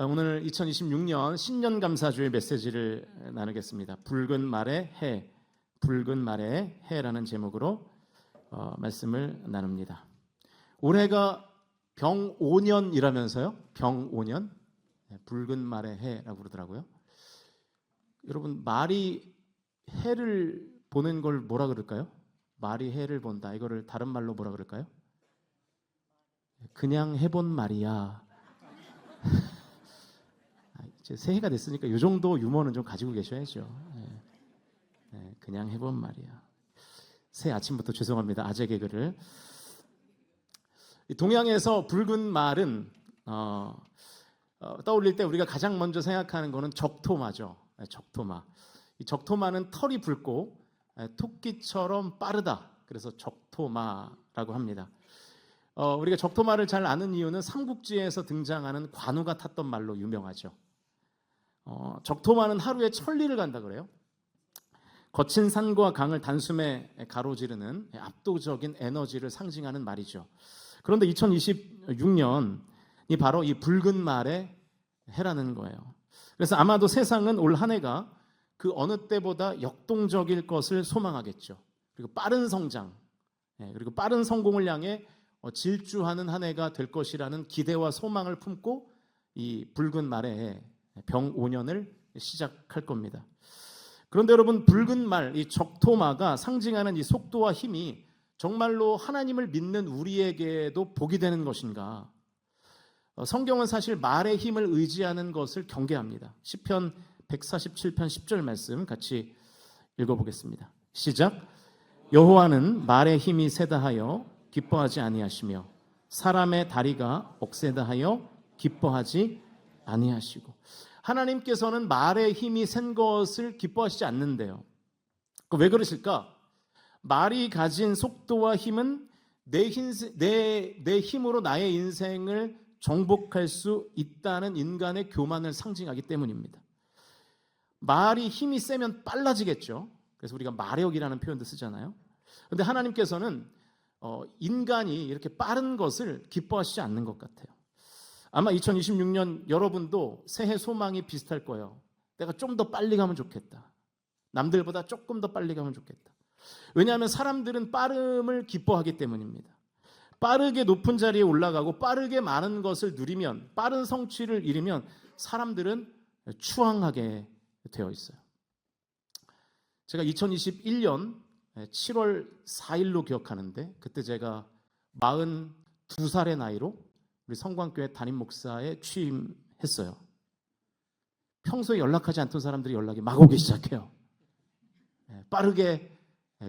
오늘 2026년 신년감사주의 메시지를 나누겠습니다. 붉은 말의 해, 붉은 말의 해라는 제목으로 말씀을 나눕니다. 올해가 병 5년이라면서요? 병 5년? 붉은 말의 해라고 그러더라고요. 여러분, 말이 해를 보는 걸 뭐라 그럴까요? 말이 해를 본다. 이거를 다른 말로 뭐라 그럴까요? 그냥 해본 말이야. 이제 새해가 됐으니까 이 정도 유머는 좀 가지고 계셔야죠. 그냥 해본 말이야. 새해 아침부터 죄송합니다. 아재 개그를. 동양에서 붉은 말은 떠올릴 때 우리가 가장 먼저 생각하는 거는 적토마죠. 적토마. 이 적토마는 털이 붉고 토끼처럼 빠르다. 그래서 적토마라고 합니다. 우리가 적토마를 잘 아는 이유는 삼국지에서 등장하는 관우가 탔던 말로 유명하죠. 적토마는 하루에 1000리를 간다 그래요. 거친 산과 강을 단숨에 가로지르는 압도적인 에너지를 상징하는 말이죠. 그런데 2026년이 바로 이 붉은 말의 해라는 거예요. 그래서 아마도 세상은 올 한 해가 그 어느 때보다 역동적일 것을 소망하겠죠. 그리고 빠른 성장, 그리고 빠른 성공을 향해 질주하는 한 해가 될 것이라는 기대와 소망을 품고 이 붉은 말의 해, 병 5년을 시작할 겁니다. 그런데 여러분, 붉은 말, 이 적토마가 상징하는 이 속도와 힘이 정말로 하나님을 믿는 우리에게도 복이 되는 것인가? 성경은 사실 말의 힘을 의지하는 것을 경계합니다. 시편 147편 10절 말씀 같이 읽어보겠습니다. 시작. 여호와는 말의 힘이 세다 하여 기뻐하지 아니하시며 사람의 다리가 억세다 하여 기뻐하지 아니하시고. 하나님께서는 말의 힘이 센 것을 기뻐하시지 않는데요. 왜 그러실까? 말이 가진 속도와 힘은 내 힘으로 나의 인생을 정복할 수 있다는 인간의 교만을 상징하기 때문입니다. 말이 힘이 세면 빨라지겠죠. 그래서 우리가 마력이라는 표현도 쓰잖아요. 그런데 하나님께서는 인간이 이렇게 빠른 것을 기뻐하시지 않는 것 같아요. 아마 2026년 여러분도 새해 소망이 비슷할 거예요. 내가 좀 더 빨리 가면 좋겠다. 남들보다 조금 더 빨리 가면 좋겠다. 왜냐하면 사람들은 빠름을 기뻐하기 때문입니다. 빠르게 높은 자리에 올라가고 빠르게 많은 것을 누리면, 빠른 성취를 이루면 사람들은 추앙하게 되어 있어요. 제가 2021년 7월 4일로 기억하는데, 그때 제가 42살의 나이로 우리 성광교회 담임 목사에 취임했어요. 평소에 연락하지 않던 사람들이 연락이 막 오기 시작해요. 빠르게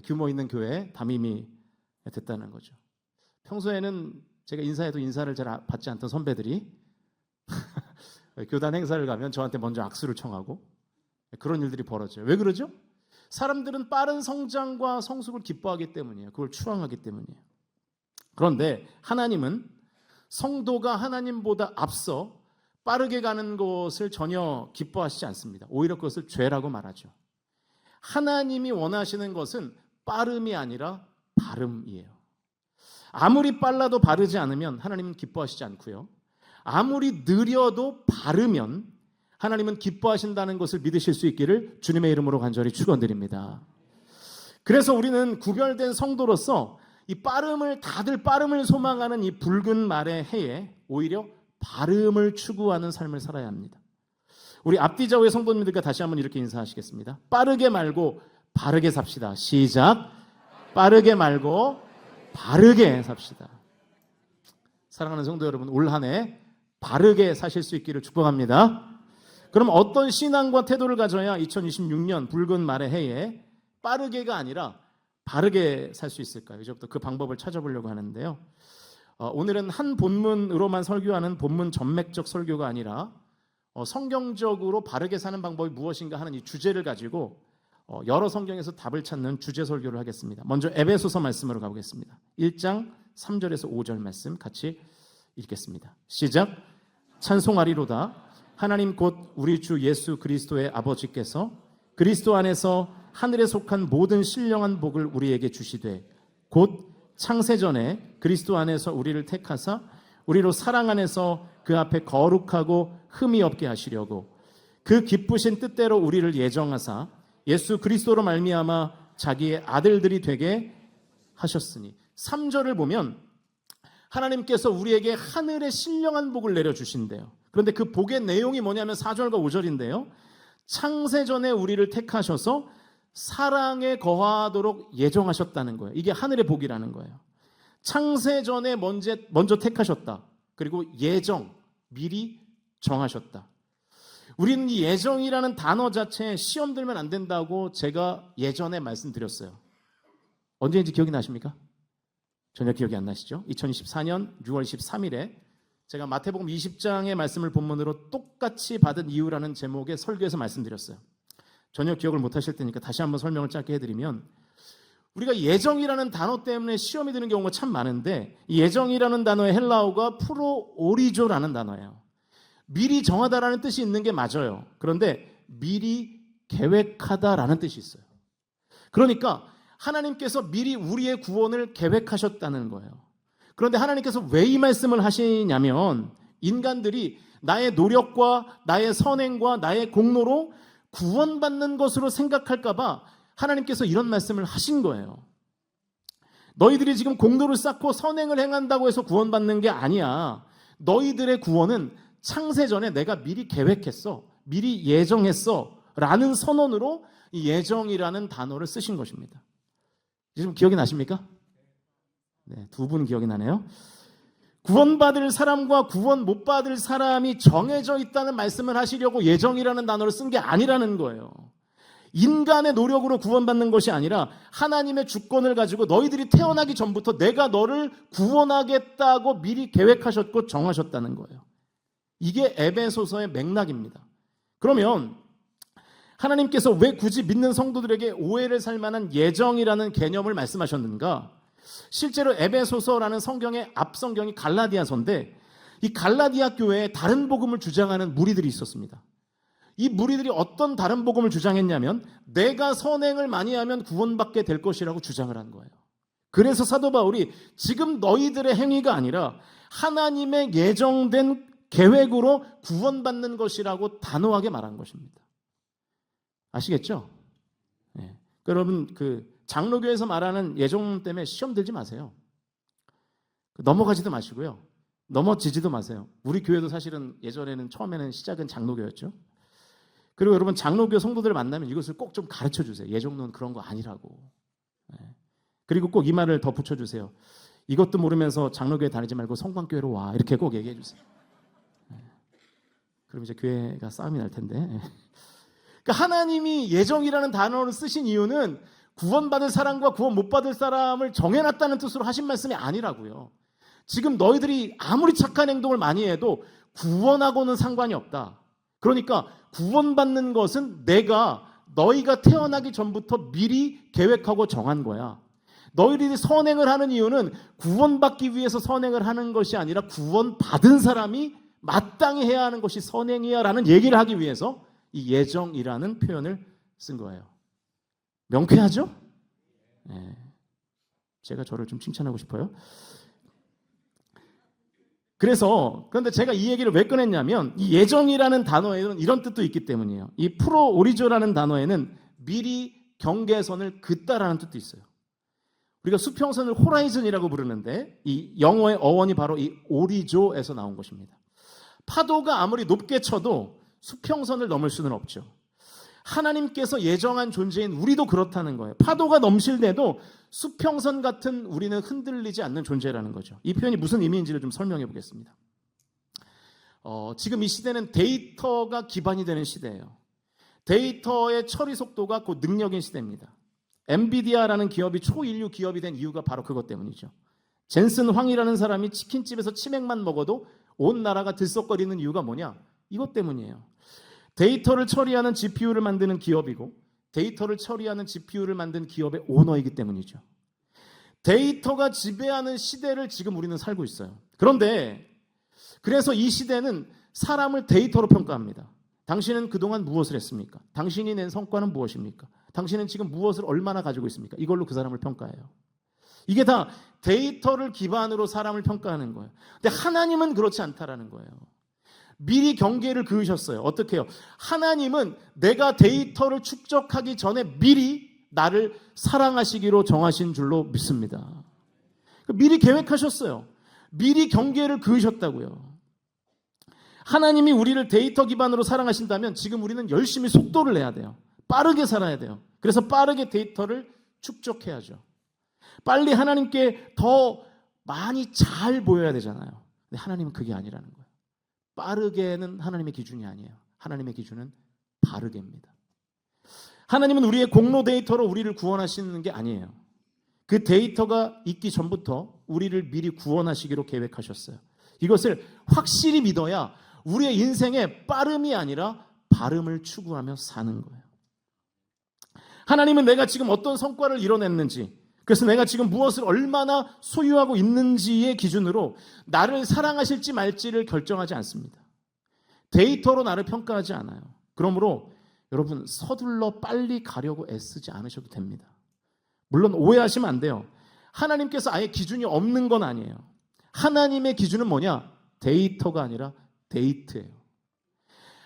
규모 있는 교회에 담임이 됐다는 거죠. 평소에는 제가 인사해도 인사를 잘 받지 않던 선배들이 교단 행사를 가면 저한테 먼저 악수를 청하고 그런 일들이 벌어져요. 왜 그러죠? 사람들은 빠른 성장과 성숙을 기뻐하기 때문이에요. 그걸 추앙하기 때문이에요. 그런데 하나님은 성도가 하나님보다 앞서 빠르게 가는 것을 전혀 기뻐하시지 않습니다. 오히려 그것을 죄라고 말하죠. 하나님이 원하시는 것은 빠름이 아니라 바름이에요. 아무리 빨라도 바르지 않으면 하나님은 기뻐하시지 않고요. 아무리 느려도 바르면 하나님은 기뻐하신다는 것을 믿으실 수 있기를 주님의 이름으로 간절히 축원드립니다. 그래서 우리는 구별된 성도로서 이 다들 빠름을 소망하는 이 붉은 말의 해에 오히려 바름을 추구하는 삶을 살아야 합니다. 우리 앞뒤좌우의 성도님들과 다시 한번 이렇게 인사하시겠습니다. 빠르게 말고 바르게 삽시다. 시작. 빠르게 말고 바르게 삽시다. 사랑하는 성도 여러분, 올 한 해 바르게 사실 수 있기를 축복합니다. 그럼 어떤 신앙과 태도를 가져야 2026년 붉은 말의 해에 빠르게가 아니라 바르게 살 수 있을까요? 이제부터 그 방법을 찾아보려고 하는데요. 오늘은 한 본문으로만 설교하는 본문 전맥적 설교가 아니라 성경적으로 바르게 사는 방법이 무엇인가 하는 이 주제를 가지고 여러 성경에서 답을 찾는 주제 설교를 하겠습니다. 먼저 에베소서 말씀으로 가보겠습니다. 1장 3절에서 5절 말씀 같이 읽겠습니다. 시작. 찬송하리로다. 하나님 곧 우리 주 예수 그리스도의 아버지께서 그리스도 안에서 하늘에 속한 모든 신령한 복을 우리에게 주시되 곧 창세전에 그리스도 안에서 우리를 택하사 우리로 사랑 안에서 그 앞에 거룩하고 흠이 없게 하시려고 그 기쁘신 뜻대로 우리를 예정하사 예수 그리스도로 말미암아 자기의 아들들이 되게 하셨으니 3절을 보면 하나님께서 우리에게 하늘의 신령한 복을 내려주신대요. 그런데 그 복의 내용이 뭐냐면 4절과 5절인데요. 창세전에 우리를 택하셔서 사랑에 거하도록 예정하셨다는 거예요. 이게 하늘의 복이라는 거예요. 창세전에 먼저 택하셨다. 그리고 예정, 미리 정하셨다. 우리는 이 예정이라는 단어 자체에 시험 들면 안 된다고 제가 예전에 말씀드렸어요. 언제인지 기억이 나십니까? 전혀 기억이 안 나시죠? 2024년 6월 13일에 제가 마태복음 20장의 말씀을 본문으로 똑같이 받은 이유라는 제목의 설교에서 말씀드렸어요. 전혀 기억을 못 하실 테니까 다시 한번 설명을 짧게 해드리면 우리가 예정이라는 단어 때문에 시험이 드는 경우가 참 많은데 이 예정이라는 단어의 헬라어가 프로오리조라는 단어예요. 미리 정하다라는 뜻이 있는 게 맞아요. 그런데 미리 계획하다라는 뜻이 있어요. 그러니까 하나님께서 미리 우리의 구원을 계획하셨다는 거예요. 그런데 하나님께서 왜 이 말씀을 하시냐면 인간들이 나의 노력과 나의 선행과 나의 공로로 구원받는 것으로 생각할까 봐 하나님께서 이런 말씀을 하신 거예요. 너희들이 지금 공로를 쌓고 선행을 행한다고 해서 구원받는 게 아니야. 너희들의 구원은 창세전에 내가 미리 계획했어. 미리 예정했어. 라는 선언으로 이 예정이라는 단어를 쓰신 것입니다. 지금 기억이 나십니까? 네, 두 분 기억이 나네요. 구원받을 사람과 구원 못 받을 사람이 정해져 있다는 말씀을 하시려고 예정이라는 단어를 쓴 게 아니라는 거예요. 인간의 노력으로 구원받는 것이 아니라 하나님의 주권을 가지고 너희들이 태어나기 전부터 내가 너를 구원하겠다고 미리 계획하셨고 정하셨다는 거예요. 이게 에베소서의 맥락입니다. 그러면 하나님께서 왜 굳이 믿는 성도들에게 오해를 살 만한 예정이라는 개념을 말씀하셨는가? 실제로 에베소서라는 성경의 앞성경이 갈라디아서인데 이 갈라디아 교회에 다른 복음을 주장하는 무리들이 있었습니다. 이 무리들이 어떤 다른 복음을 주장했냐면 내가 선행을 많이 하면 구원받게 될 것이라고 주장을 한 거예요. 그래서 사도 바울이 지금 너희들의 행위가 아니라 하나님의 예정된 계획으로 구원받는 것이라고 단호하게 말한 것입니다. 아시겠죠? 네. 여러분 장로교에서 말하는 예정 때문에 시험 들지 마세요. 넘어가지도 마시고요. 넘어지지도 마세요. 우리 교회도 사실은 예전에는 처음에는 시작은 장로교였죠. 그리고 여러분 장로교 성도들을 만나면 이것을 꼭 좀 가르쳐 주세요. 예정론 그런 거 아니라고. 네. 그리고 꼭 이 말을 덧붙여 주세요. 이것도 모르면서 장로교회 다니지 말고 성광교회로 와. 이렇게 꼭 얘기해 주세요. 네. 그럼 이제 교회가 싸움이 날 텐데. 네. 그러니까 하나님이 예정이라는 단어를 쓰신 이유는 구원받을 사람과 구원 못 받을 사람을 정해놨다는 뜻으로 하신 말씀이 아니라고요. 지금 너희들이 아무리 착한 행동을 많이 해도 구원하고는 상관이 없다. 그러니까 구원받는 것은 너희가 태어나기 전부터 미리 계획하고 정한 거야. 너희들이 선행을 하는 이유는 구원받기 위해서 선행을 하는 것이 아니라 구원받은 사람이 마땅히 해야 하는 것이 선행이야 라는 얘기를 하기 위해서 이 예정이라는 표현을 쓴 거예요. 명쾌하죠? 네. 제가 저를 좀 칭찬하고 싶어요. 그런데 제가 이 얘기를 왜 꺼냈냐면 이 예정이라는 단어에는 이런 뜻도 있기 때문이에요. 이 프로오리조라는 단어에는 미리 경계선을 긋다라는 뜻도 있어요. 우리가 수평선을 호라이즌이라고 부르는데 이 영어의 어원이 바로 이 오리조에서 나온 것입니다. 파도가 아무리 높게 쳐도 수평선을 넘을 수는 없죠. 하나님께서 예정한 존재인 우리도 그렇다는 거예요. 파도가 넘실대도 수평선 같은 우리는 흔들리지 않는 존재라는 거죠. 이 표현이 무슨 의미인지를 좀 설명해 보겠습니다. 지금 이 시대는 데이터가 기반이 되는 시대예요. 데이터의 처리 속도가 곧 능력인 시대입니다. 엔비디아라는 기업이 초인류 기업이 된 이유가 바로 그것 때문이죠. 젠슨 황이라는 사람이 치킨집에서 치맥만 먹어도 온 나라가 들썩거리는 이유가 뭐냐? 이것 때문이에요. 데이터를 처리하는 GPU를 만드는 기업이고 데이터를 처리하는 GPU를 만든 기업의 오너이기 때문이죠. 데이터가 지배하는 시대를 지금 우리는 살고 있어요. 그래서 이 시대는 사람을 데이터로 평가합니다. 당신은 그동안 무엇을 했습니까? 당신이 낸 성과는 무엇입니까? 당신은 지금 무엇을 얼마나 가지고 있습니까? 이걸로 그 사람을 평가해요. 이게 다 데이터를 기반으로 사람을 평가하는 거예요. 근데 하나님은 그렇지 않다라는 거예요. 미리 경계를 그으셨어요. 어떻게 해요? 하나님은 내가 데이터를 축적하기 전에 미리 나를 사랑하시기로 정하신 줄로 믿습니다. 미리 계획하셨어요. 미리 경계를 그으셨다고요. 하나님이 우리를 데이터 기반으로 사랑하신다면 지금 우리는 열심히 속도를 내야 돼요. 빠르게 살아야 돼요. 그래서 빠르게 데이터를 축적해야죠. 빨리 하나님께 더 많이 잘 보여야 되잖아요. 근데 하나님은 그게 아니라는 거예요. 빠르게는 하나님의 기준이 아니에요. 하나님의 기준은 바르게입니다. 하나님은 우리의 공로 데이터로 우리를 구원하시는 게 아니에요. 그 데이터가 있기 전부터 우리를 미리 구원하시기로 계획하셨어요. 이것을 확실히 믿어야 우리의 인생에 빠름이 아니라 바름을 추구하며 사는 거예요. 하나님은 내가 지금 어떤 성과를 이뤄냈는지, 그래서 내가 지금 무엇을 얼마나 소유하고 있는지의 기준으로 나를 사랑하실지 말지를 결정하지 않습니다. 데이터로 나를 평가하지 않아요. 그러므로 여러분 서둘러 빨리 가려고 애쓰지 않으셔도 됩니다. 물론 오해하시면 안 돼요. 하나님께서 아예 기준이 없는 건 아니에요. 하나님의 기준은 뭐냐? 데이터가 아니라 데이트예요.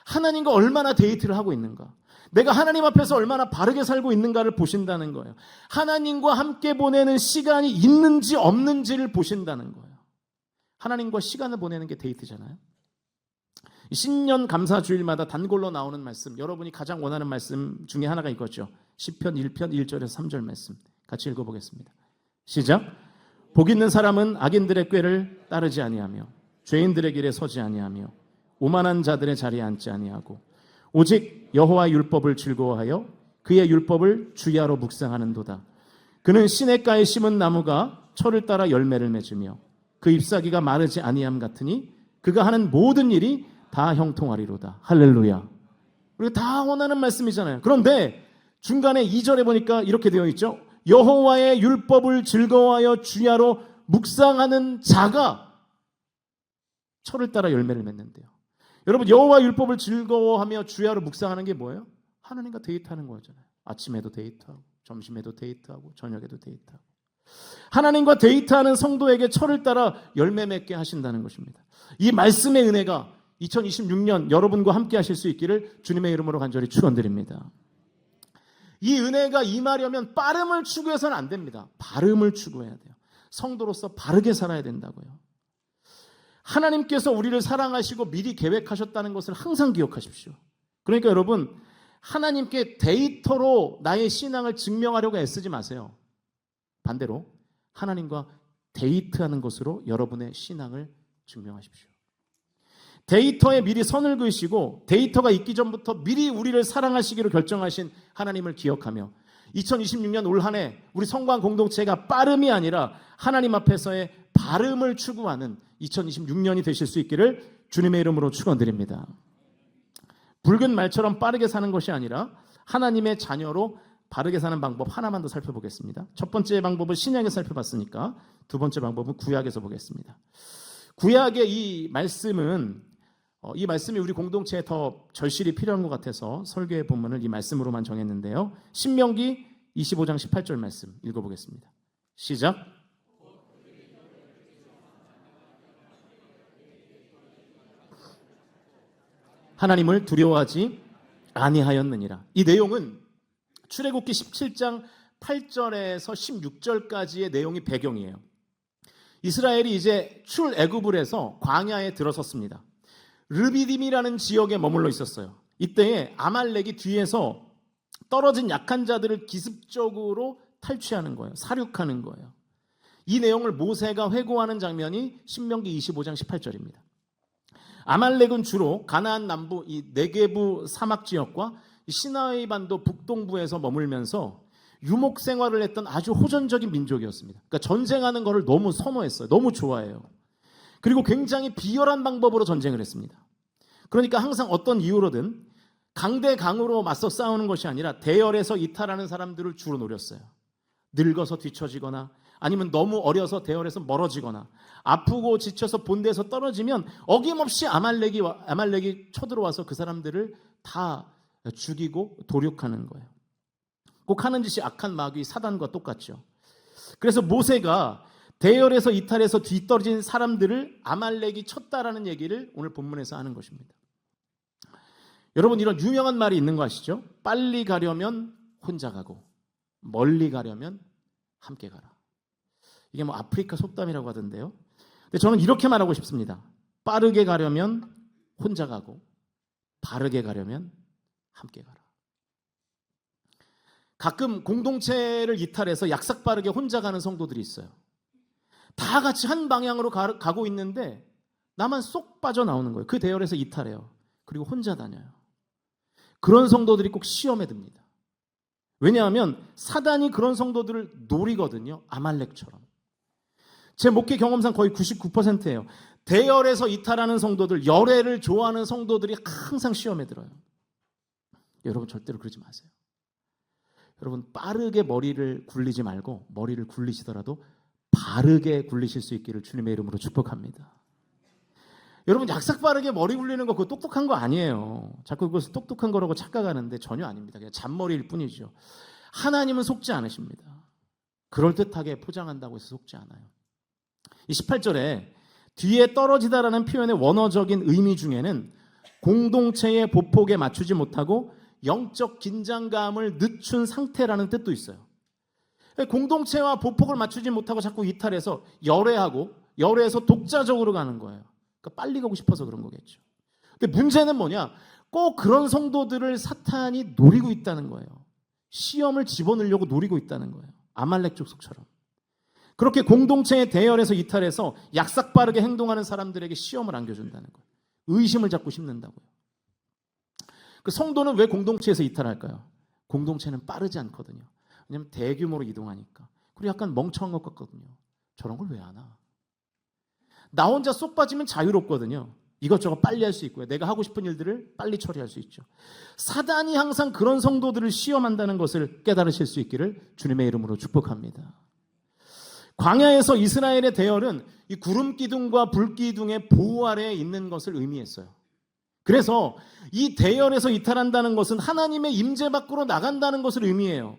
하나님과 얼마나 데이트를 하고 있는가? 내가 하나님 앞에서 얼마나 바르게 살고 있는가를 보신다는 거예요. 하나님과 함께 보내는 시간이 있는지 없는지를 보신다는 거예요. 하나님과 시간을 보내는 게 데이트잖아요. 신년 감사 주일마다 단골로 나오는 말씀, 여러분이 가장 원하는 말씀 중에 하나가 이거죠. 시편 1편 1절에서 3절 말씀 같이 읽어보겠습니다. 시작. 복 있는 사람은 악인들의 꾀를 따르지 아니하며 죄인들의 길에 서지 아니하며 오만한 자들의 자리에 앉지 아니하고 오직 여호와의 율법을 즐거워하여 그의 율법을 주야로 묵상하는도다. 그는 시냇가에 심은 나무가 철을 따라 열매를 맺으며 그 잎사귀가 마르지 아니함 같으니 그가 하는 모든 일이 다 형통하리로다. 할렐루야. 우리가 다 원하는 말씀이잖아요. 그런데 중간에 2절에 보니까 이렇게 되어 있죠. 여호와의 율법을 즐거워하여 주야로 묵상하는 자가 철을 따라 열매를 맺는데요. 여러분 여호와 율법을 즐거워하며 주야로 묵상하는 게 뭐예요? 하나님과 데이트하는 거잖아요. 아침에도 데이트하고 점심에도 데이트하고 저녁에도 데이트하고 하나님과 데이트하는 성도에게 철을 따라 열매 맺게 하신다는 것입니다. 이 말씀의 은혜가 2026년 여러분과 함께 하실 수 있기를 주님의 이름으로 간절히 축원드립니다. 이 은혜가 임하려면 빠름을 추구해서는 안 됩니다. 바름을 추구해야 돼요. 성도로서 바르게 살아야 된다고요. 하나님께서 우리를 사랑하시고 미리 계획하셨다는 것을 항상 기억하십시오. 그러니까 여러분 하나님께 데이터로 나의 신앙을 증명하려고 애쓰지 마세요. 반대로 하나님과 데이트하는 것으로 여러분의 신앙을 증명하십시오. 데이터에 미리 선을 그으시고 데이터가 있기 전부터 미리 우리를 사랑하시기로 결정하신 하나님을 기억하며 2026년 올 한 해 우리 성관 공동체가 빠름이 아니라 하나님 앞에서의 바름을 추구하는 2026년이 되실 수 있기를 주님의 이름으로 축원드립니다. 붉은 말처럼 빠르게 사는 것이 아니라 하나님의 자녀로 바르게 사는 방법 하나만 더 살펴보겠습니다. 첫 번째 방법은 신약에서 살펴봤으니까 두 번째 방법은 구약에서 보겠습니다. 구약의 이 말씀이 우리 공동체에 더 절실히 필요한 것 같아서 설교의 본문을 이 말씀으로만 정했는데요. 신명기 25장 18절 말씀 읽어보겠습니다. 시작. 하나님을 두려워하지 아니하였느니라. 이 내용은 출애굽기 17장 8절에서 16절까지의 내용이 배경이에요. 이스라엘이 이제 출애굽을 해서 광야에 들어섰습니다. 르비딤이라는 지역에 머물러 있었어요. 이때에 아말렉이 뒤에서 떨어진 약한 자들을 기습적으로 탈취하는 거예요. 살육하는 거예요. 이 내용을 모세가 회고하는 장면이 신명기 25장 18절입니다. 아말렉은 주로 가나안 남부 이 네게부 사막 지역과 시나이 반도 북동부에서 머물면서 유목 생활을 했던 아주 호전적인 민족이었습니다. 그러니까 전쟁하는 것을 너무 선호했어요. 너무 좋아해요. 그리고 굉장히 비열한 방법으로 전쟁을 했습니다. 그러니까 항상 어떤 이유로든 강대강으로 맞서 싸우는 것이 아니라 대열에서 이탈하는 사람들을 주로 노렸어요. 늙어서 뒤처지거나 아니면 너무 어려서 대열에서 멀어지거나 아프고 지쳐서 본대에서 떨어지면 어김없이 아말렉이 쳐들어와서 그 사람들을 다 죽이고 도륙하는 거예요. 꼭 하는 짓이 악한 마귀 사단과 똑같죠. 그래서 모세가 대열에서 이탈해서 뒤떨어진 사람들을 아말렉이 쳤다라는 얘기를 오늘 본문에서 하는 것입니다. 여러분, 이런 유명한 말이 있는 거 아시죠? 빨리 가려면 혼자 가고 멀리 가려면 함께 가라. 이게 뭐 아프리카 속담이라고 하던데요. 근데 저는 이렇게 말하고 싶습니다. 빠르게 가려면 혼자 가고 바르게 가려면 함께 가라. 가끔 공동체를 이탈해서 약삭빠르게 혼자 가는 성도들이 있어요. 다 같이 한 방향으로 가고 있는데 나만 쏙 빠져나오는 거예요. 그 대열에서 이탈해요. 그리고 혼자 다녀요. 그런 성도들이 꼭 시험에 듭니다. 왜냐하면 사단이 그런 성도들을 노리거든요. 아말렉처럼. 제 목회 경험상 거의 99%예요. 대열에서 이탈하는 성도들, 열애를 좋아하는 성도들이 항상 시험에 들어요. 여러분 절대로 그러지 마세요. 여러분 빠르게 머리를 굴리지 말고 머리를 굴리시더라도 바르게 굴리실 수 있기를 주님의 이름으로 축복합니다. 여러분 약삭빠르게 머리 굴리는 거 그거 똑똑한 거 아니에요. 자꾸 그것을 똑똑한 거라고 착각하는데 전혀 아닙니다. 그냥 잔머리일 뿐이죠. 하나님은 속지 않으십니다. 그럴듯하게 포장한다고 해서 속지 않아요. 이 18절에 뒤에 떨어지다라는 표현의 원어적인 의미 중에는 공동체의 보폭에 맞추지 못하고 영적 긴장감을 늦춘 상태라는 뜻도 있어요. 공동체와 보폭을 맞추지 못하고 자꾸 이탈해서 열애해서 독자적으로 가는 거예요. 그러니까 빨리 가고 싶어서 그런 거겠죠. 근데 문제는 뭐냐? 꼭 그런 성도들을 사탄이 노리고 있다는 거예요. 시험을 집어넣으려고 노리고 있다는 거예요. 아말렉 족속처럼. 그렇게 공동체의 대열에서 이탈해서 약삭빠르게 행동하는 사람들에게 시험을 안겨준다는 거예요. 의심을 자꾸 심는다고요. 그 성도는 왜 공동체에서 이탈할까요? 공동체는 빠르지 않거든요. 왜냐하면 대규모로 이동하니까. 그리고 약간 멍청한 것 같거든요. 저런 걸 왜 하나? 나 혼자 쏙 빠지면 자유롭거든요. 이것저것 빨리 할 수 있고요. 내가 하고 싶은 일들을 빨리 처리할 수 있죠. 사단이 항상 그런 성도들을 시험한다는 것을 깨달으실 수 있기를 주님의 이름으로 축복합니다. 광야에서 이스라엘의 대열은 이 구름 기둥과 불 기둥의 보호 아래에 있는 것을 의미했어요. 그래서 이 대열에서 이탈한다는 것은 하나님의 임재 밖으로 나간다는 것을 의미해요.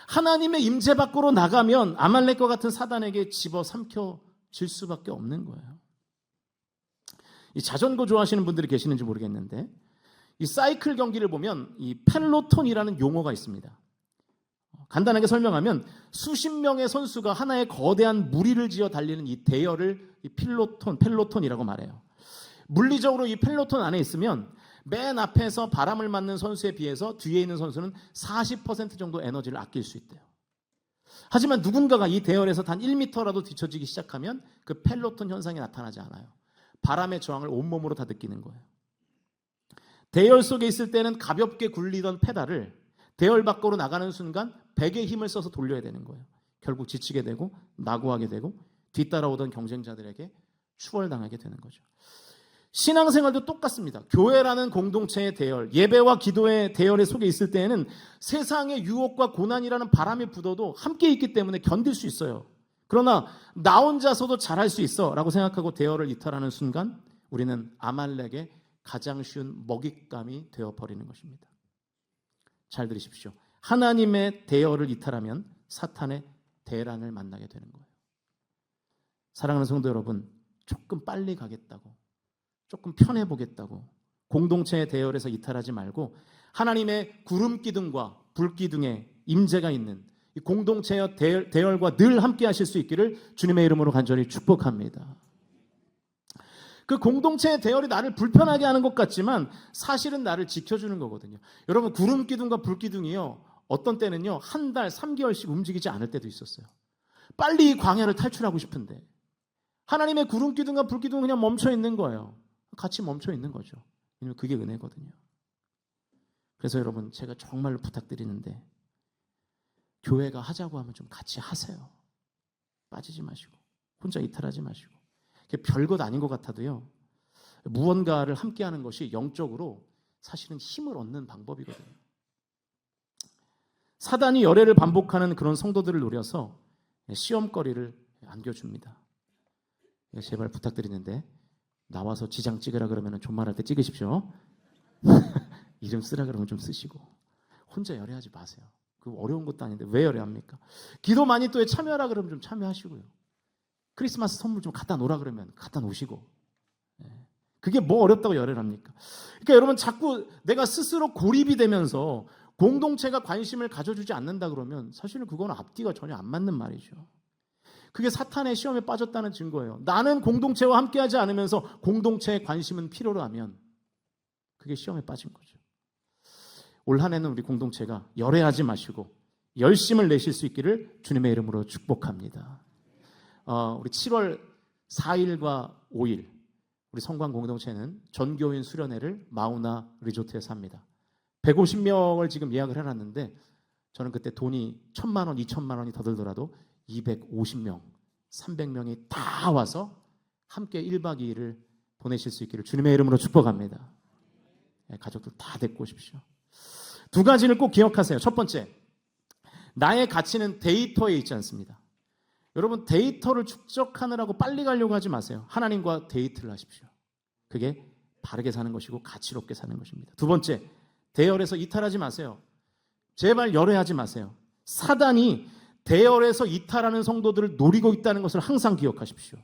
하나님의 임재 밖으로 나가면 아말렉과 같은 사단에게 집어삼켜질 수밖에 없는 거예요. 이 자전거 좋아하시는 분들이 계시는지 모르겠는데 이 사이클 경기를 보면 이 펠로톤이라는 용어가 있습니다. 간단하게 설명하면 수십 명의 선수가 하나의 거대한 무리를 지어 달리는 이 대열을 이 펠로톤이라고 말해요. 물리적으로 이 펠로톤 안에 있으면 맨 앞에서 바람을 맞는 선수에 비해서 뒤에 있는 선수는 40% 정도 에너지를 아낄 수 있대요. 하지만 누군가가 이 대열에서 단 1m라도 뒤처지기 시작하면 그 펠로톤 현상이 나타나지 않아요. 바람의 저항을 온몸으로 다 느끼는 거예요. 대열 속에 있을 때는 가볍게 굴리던 페달을 대열 밖으로 나가는 순간 백의 힘을 써서 돌려야 되는 거예요. 결국 지치게 되고 낙오하게 되고 뒤따라오던 경쟁자들에게 추월당하게 되는 거죠. 신앙생활도 똑같습니다. 교회라는 공동체의 대열, 예배와 기도의 대열에 속에 있을 때에는 세상의 유혹과 고난이라는 바람이 불어도 함께 있기 때문에 견딜 수 있어요. 그러나 나 혼자서도 잘할 수 있어 라고 생각하고 대열을 이탈하는 순간 우리는 아말렉의 가장 쉬운 먹잇감이 되어버리는 것입니다. 잘 들으십시오. 하나님의 대열을 이탈하면 사탄의 대란을 만나게 되는 거예요. 사랑하는 성도 여러분, 조금 빨리 가겠다고, 조금 편해보겠다고 공동체의 대열에서 이탈하지 말고 하나님의 구름 기둥과 불 기둥에 임재가 있는 이 공동체의 대열과 늘 함께 하실 수 있기를 주님의 이름으로 간절히 축복합니다. 그 공동체의 대열이 나를 불편하게 하는 것 같지만 사실은 나를 지켜주는 거거든요. 여러분, 구름 기둥과 불 기둥이요, 어떤 때는요 한 달, 3개월씩 움직이지 않을 때도 있었어요. 빨리 이 광야를 탈출하고 싶은데 하나님의 구름 기둥과 불 기둥은 그냥 멈춰 있는 거예요. 같이 멈춰 있는 거죠. 왜냐면 그게 은혜거든요. 그래서 여러분, 제가 정말로 부탁드리는데 교회가 하자고 하면 좀 같이 하세요. 빠지지 마시고 혼자 이탈하지 마시고. 별것 아닌 것 같아도요, 무언가를 함께 하는 것이 영적으로 사실은 힘을 얻는 방법이거든요. 사단이 열애를 반복하는 그런 성도들을 노려서 시험거리를 안겨줍니다. 제발 부탁드리는데 나와서 지장 찍으라 그러면 존말할 때 찍으십시오. 이름 쓰라 그러면 좀 쓰시고 혼자 열애하지 마세요. 그 어려운 것도 아닌데 왜 열애합니까? 기도 마니또에 참여하라 그러면 좀 참여하시고요. 크리스마스 선물 좀 갖다 놓으라 그러면 갖다 놓으시고. 그게 뭐 어렵다고 열애를 합니까? 그러니까 여러분 자꾸 내가 스스로 고립이 되면서 공동체가 관심을 가져주지 않는다 그러면 사실은 그건 앞뒤가 전혀 안 맞는 말이죠. 그게 사탄의 시험에 빠졌다는 증거예요. 나는 공동체와 함께하지 않으면서 공동체의 관심은 필요로 하면 그게 시험에 빠진 거죠. 올 한 해는 우리 공동체가 열애하지 마시고 열심을 내실 수 있기를 주님의 이름으로 축복합니다. 우리 7월 4일과 5일 우리 성관 공동체는 전교인 수련회를 마우나 리조트에서 합니다. 150명을 지금 예약을 해놨는데 저는 그때 돈이 1,000만 원, 2,000만 원이 더 들더라도 250명, 300명이 다 와서 함께 1박 2일을 보내실 수 있기를 주님의 이름으로 축복합니다. 가족들 다 데리고 오십시오. 두 가지를 꼭 기억하세요. 첫 번째, 나의 가치는 데이터에 있지 않습니다. 여러분 데이터를 축적하느라고 빨리 가려고 하지 마세요. 하나님과 데이트를 하십시오. 그게 바르게 사는 것이고 가치롭게 사는 것입니다. 두 번째, 대열에서 이탈하지 마세요. 제발 열애하지 마세요. 사단이 대열에서 이탈하는 성도들을 노리고 있다는 것을 항상 기억하십시오.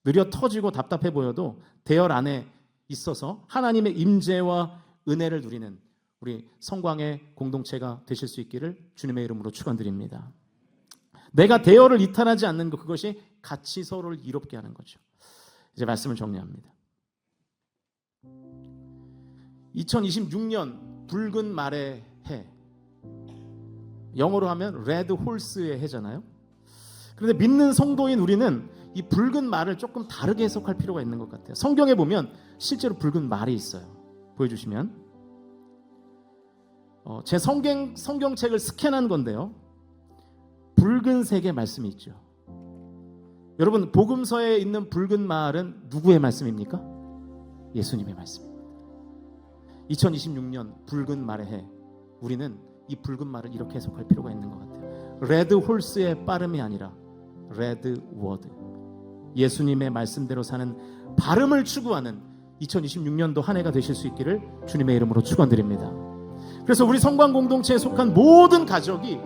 느려 터지고 답답해 보여도 대열 안에 있어서 하나님의 임재와 은혜를 누리는 우리 성광의 공동체가 되실 수 있기를 주님의 이름으로 축원드립니다. 내가 대열을 이탈하지 않는 것, 그것이 같이 서로를 이롭게 하는 거죠. 이제 말씀을 정리합니다. 2026년 붉은 말의 해, 영어로 하면 레드 홀스의 해잖아요. 그런데 믿는 성도인 우리는 이 붉은 말을 조금 다르게 해석할 필요가 있는 것 같아요. 성경에 보면 실제로 붉은 말이 있어요. 보여주시면 제 성경책을 스캔한 건데요, 붉은색의 말씀이 있죠. 여러분 복음서에 있는 붉은 말은 누구의 말씀입니까? 예수님의 말씀입니다. 2026년 붉은 말의 해, 우리는 이 붉은 말을 이렇게 해석할 필요가 있는 것 같아요. 레드 홀스의 빠름이 아니라 레드 워드, 예수님의 말씀대로 사는 발음을 추구하는 2026년도 한 해가 되실 수 있기를 주님의 이름으로 축원드립니다. 그래서 우리 성관 공동체에 속한 모든 가족이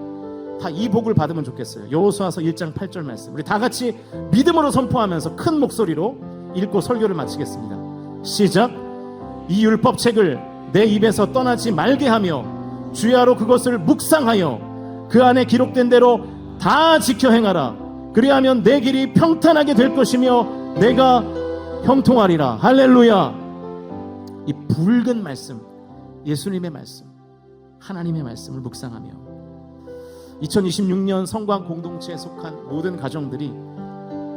다 이 복을 받으면 좋겠어요. 여호수아서 1장 8절 말씀, 우리 다 같이 믿음으로 선포하면서 큰 목소리로 읽고 설교를 마치겠습니다. 시작. 이 율법책을 내 입에서 떠나지 말게 하며 주야로 그것을 묵상하여 그 안에 기록된 대로 다 지켜 행하라. 그리하면 내 길이 평탄하게 될 것이며 내가 형통하리라. 할렐루야. 이 붉은 말씀, 예수님의 말씀, 하나님의 말씀을 묵상하며 2026년 성관 공동체에 속한 모든 가정들이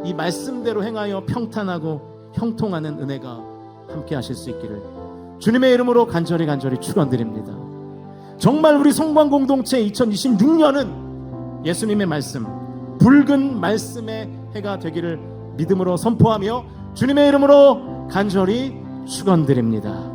이 말씀대로 행하여 평탄하고 형통하는 은혜가 함께 하실 수 있기를 주님의 이름으로 간절히 축원드립니다. 정말 우리 성관 공동체 2026년은 예수님의 말씀, 붉은 말씀의 해가 되기를 믿음으로 선포하며 주님의 이름으로 간절히 축원드립니다.